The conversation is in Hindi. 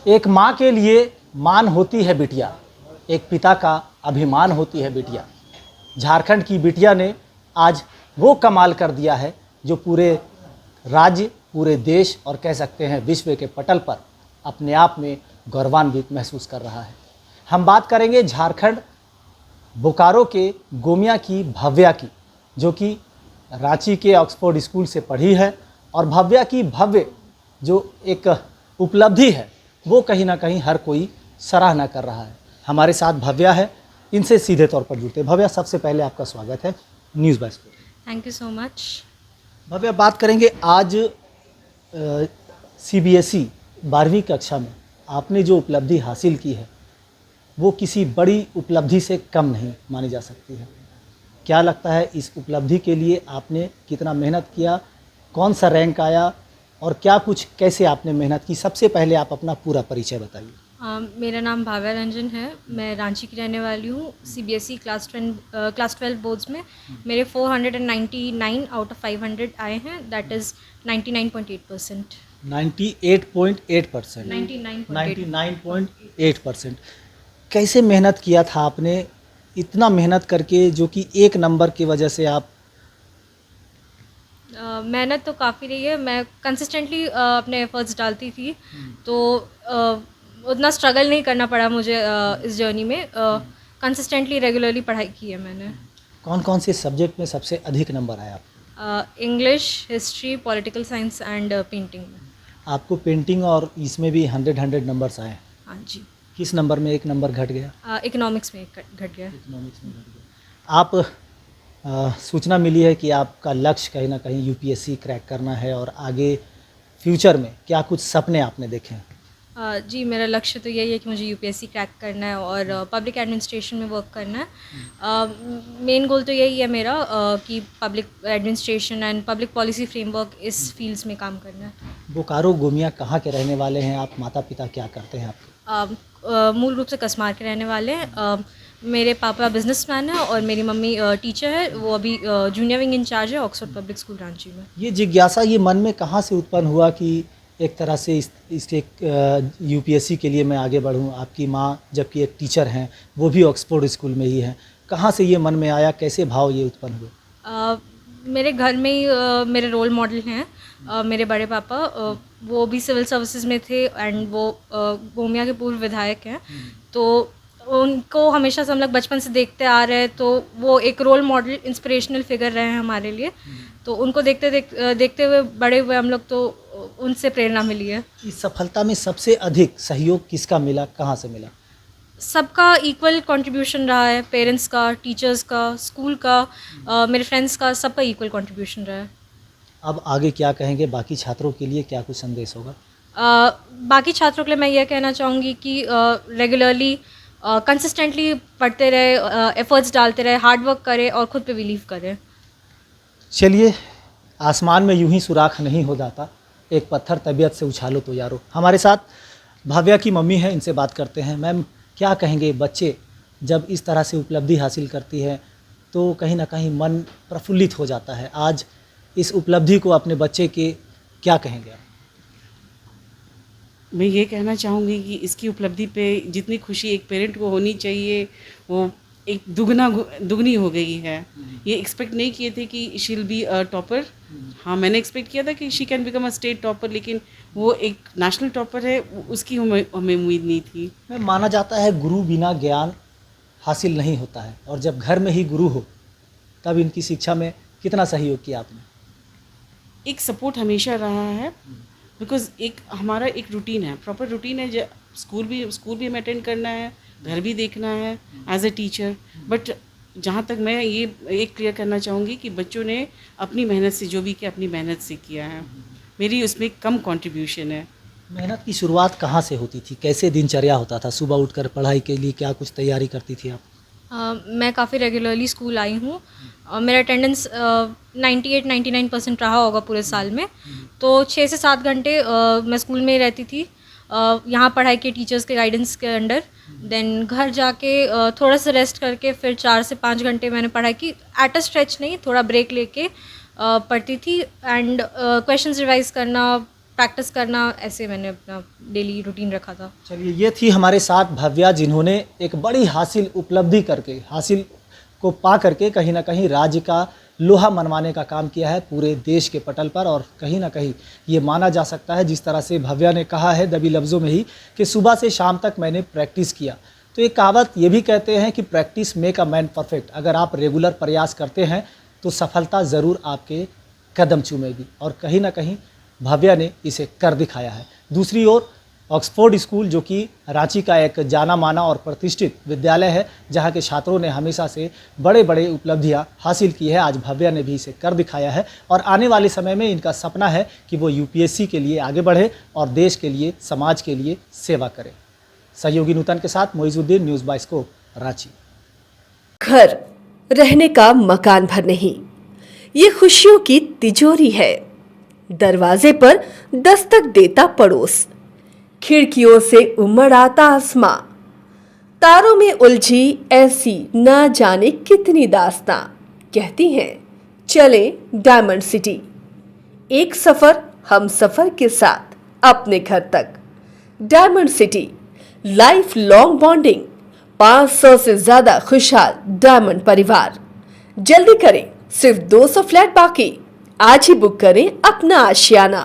एक माँ के लिए मान होती है बिटिया, एक पिता का अभिमान होती है बिटिया। झारखंड की बिटिया ने आज वो कमाल कर दिया है जो पूरे राज्य, पूरे देश और कह सकते हैं विश्व के पटल पर अपने आप में गौरवान्वित महसूस कर रहा है। हम बात करेंगे झारखंड बोकारो के गोमिया की भव्या की, जो कि रांची के ऑक्सफोर्ड स्कूल से पढ़ी है। और भव्या की भव्य जो एक उपलब्धि है वो कहीं ना कहीं हर कोई सराहना कर रहा है। हमारे साथ भव्या है, इनसे सीधे तौर पर जुड़ते हैं। भव्या, सबसे पहले आपका स्वागत है news bye sport. Thank you so much. Bhavya, बात करेंगे आज सीबीएसई 12वीं कक्षा में आपने जो उपलब्धि हासिल की है वो किसी बड़ी उपलब्धि से कम नहीं मानी जा सकती है। क्या लगता है इस उपलब्धि के लिए आपने कितना मेहनत किया, कौन सा रैंक आया और क्या कुछ कैसे आपने मेहनत की? सबसे पहले आप अपना पूरा परिचय बताइए। मेरा नाम भाव्या रंजन है, मैं रांची की रहने वाली हूँ। सीबीएसई क्लास 12 बोर्ड्स में मेरे 499 आउट ऑफ 500 आए हैं, दैट इज़ 99.8%। 98.8%। 99.8%। कैसे मेहनत किया था आपने, इतना मेहनत करके, जो कि एक नंबर की वजह से आप? मेहनत तो काफ़ी रही है, मैं कंसिस्टेंटली अपने एफर्ट्स डालती थी, तो उतना स्ट्रगल नहीं करना पड़ा मुझे इस जर्नी में। कंसिस्टेंटली रेगुलरली पढ़ाई की है मैंने। कौन कौन से सब्जेक्ट में सबसे अधिक नंबर आया आपको? English, history, political science and painting में। आपको पेंटिंग और इसमें भी 100 नंबर्स आए। हाँ जी। किस नंबर में एक नंबर घट गया? इकोनॉमिक्स में घट गया। इकोनॉमिक्स में घट गया। आप सूचना मिली है कि आपका लक्ष्य कहीं ना कहीं यूपीएससी क्रैक करना है, और आगे फ्यूचर में क्या कुछ सपने आपने देखे हैं? जी, मेरा लक्ष्य तो यही है कि मुझे यूपीएससी क्रैक करना है और पब्लिक एडमिनिस्ट्रेशन में वर्क करना है। मेन गोल तो यही है मेरा कि public administration and public policy framework इस फील्ड्स में काम करना है। बोकारो गोमिया कहाँ के रहने वाले हैं आप? माता पिता क्या करते हैं आपके? मूल रूप से कसमार के रहने वाले हैं। मेरे पापा बिजनेसमैन हैं और मेरी मम्मी टीचर है, वो अभी जूनियर विंग इंचार्ज है ऑक्सफोर्ड पब्लिक स्कूल रांची में। ये जिज्ञासा ये मन में कहाँ से उत्पन्न हुआ कि एक तरह से इसके यूपीएससी के लिए मैं आगे बढ़ूँ? आपकी माँ जबकि एक टीचर हैं, वो भी ऑक्सफोर्ड स्कूल में ही हैं, कहाँ से ये मन में आया, कैसे भाव ये उत्पन्न हुए? मेरे घर में ही मेरे रोल मॉडल हैं। मेरे बड़े पापा वो भी सिविल सर्विसेज में थे एंड वो गोमिया के पूर्व विधायक हैं, तो उनको हमेशा से हम लोग बचपन से देखते आ रहे हैं, तो वो एक रोल मॉडल इंस्पिरेशनल फिगर रहे हैं हमारे लिए। तो उनको देखते हुए बड़े हुए हम लोग, तो उनसे प्रेरणा मिली है। इस सफलता में सबसे अधिक सहयोग किसका मिला, कहाँ से मिला? सबका इक्वल कंट्रीब्यूशन रहा है, पेरेंट्स का, टीचर्स का, स्कूल का, मेरे फ्रेंड्स का, सबका इक्वल कंट्रीब्यूशन रहा है। अब आगे क्या कहेंगे? बाकी छात्रों के लिए क्या कुछ संदेश होगा? बाकी छात्रों के लिए मैं यह कहना चाहूँगी कि रेगुलरली कंसिस्टेंटली पढ़ते रहे, एफर्ट्स डालते रहे, हार्ड वर्क करें और ख़ुद पे बिलीव करें। चलिए, आसमान में यूं ही सुराख नहीं हो जाता, एक पत्थर तबीयत से उछालो तो यारो। हमारे साथ भव्या की मम्मी है, इनसे बात करते हैं। मैम, क्या कहेंगे, बच्चे जब इस तरह से उपलब्धि हासिल करती है तो कहीं ना कहीं मन प्रफुल्लित हो जाता है। आज इस उपलब्धि को अपने बच्चे के क्या कहेंगे आप? मैं ये कहना चाहूँगी कि इसकी उपलब्धि पे जितनी खुशी एक पेरेंट को होनी चाहिए वो एक दुगनी हो गई है। ये एक्सपेक्ट नहीं किए थे कि she will be a topper. हाँ, मैंने एक्सपेक्ट किया था कि she can become a state topper, लेकिन वो एक नेशनल टॉपर है, उसकी हमें उम्मीद नहीं थी। माना जाता है गुरु बिना ज्ञान हासिल नहीं होता है, और जब घर में ही गुरु हो तब इनकी शिक्षा में कितना सहयोग किया आपने? एक सपोर्ट हमेशा रहा है, बिकॉज एक हमारा एक रूटीन है, प्रॉपर रूटीन है। स्कूल भी हमें अटेंड करना है, घर भी देखना है एज ए टीचर। बट जहाँ तक मैं ये एक क्लियर करना चाहूँगी कि बच्चों ने अपनी मेहनत से जो भी किया, अपनी मेहनत से किया है। मेरी उसमें कम कंट्रीब्यूशन है। मेहनत की शुरुआत कहाँ से होती थी? कैसे दिनचर्या होता था? सुबह उठकर पढ़ाई के लिए क्या कुछ तैयारी करती थी आप? मैं काफ़ी रेगुलरली स्कूल आई हूँ। मेरा अटेंडेंस 98-99% रहा होगा पूरे साल में। तो 6 से 7 घंटे मैं स्कूल में ही रहती थी, यहाँ पढ़ाई के टीचर्स के गाइडेंस के अंडर। देन घर जाके थोड़ा सा रेस्ट करके फिर 4 से 5 घंटे मैंने पढ़ाई की, एट अ स्ट्रेच नहीं, थोड़ा ब्रेक लेके पढ़ती थी। एंड क्वेश्चंस रिवाइज करना, प्रैक्टिस करना, ऐसे मैंने अपना डेली रूटीन रखा था। चलिए, ये थी हमारे साथ भव्या, जिन्होंने एक बड़ी उपलब्धि करके हासिल को पा करके कहीं ना कहीं राज्य का लोहा मनवाने का काम किया है पूरे देश के पटल पर। और कहीं ना कहीं ये माना जा सकता है, जिस तरह से भव्या ने कहा है दबी लफ्ज़ों में ही, कि सुबह से शाम तक मैंने प्रैक्टिस किया। तो एक कहावत ये भी कहते हैं कि practice make a man perfect. अगर आप रेगुलर प्रयास करते हैं तो सफलता ज़रूर आपके कदम चूमेगी, और कहीं ना कहीं भव्या ने इसे कर दिखाया है। दूसरी ओर ऑक्सफोर्ड स्कूल, जो कि रांची का एक जाना माना और प्रतिष्ठित विद्यालय है, जहां के छात्रों ने हमेशा से बड़े बड़े उपलब्धियां हासिल की है, आज भव्या ने भी इसे कर दिखाया है। और आने वाले समय में इनका सपना है कि वो यूपीएससी के लिए आगे बढ़े और देश के लिए, समाज के लिए सेवा करे। सहयोगी नूतन के साथ Moizuddin, news bye scope, Ranchi. घर रहने का मकान भर नहीं, ये खुशियों की तिजोरी है। दरवाजे पर दस्तक देता पड़ोस, खिड़कियों से उमड़ आता आसमां, तारों में उलझी ऐसी न जाने कितनी दास्तां। कहती हैं चले डायमंड सिटी, एक सफर हम सफर के साथ अपने घर तक। Diamond city, life long bonding, 500 से ज्यादा खुशहाल डायमंड परिवार। जल्दी करें, सिर्फ 200 फ्लैट बाकी। आज ही बुक करें अपना आशियाना।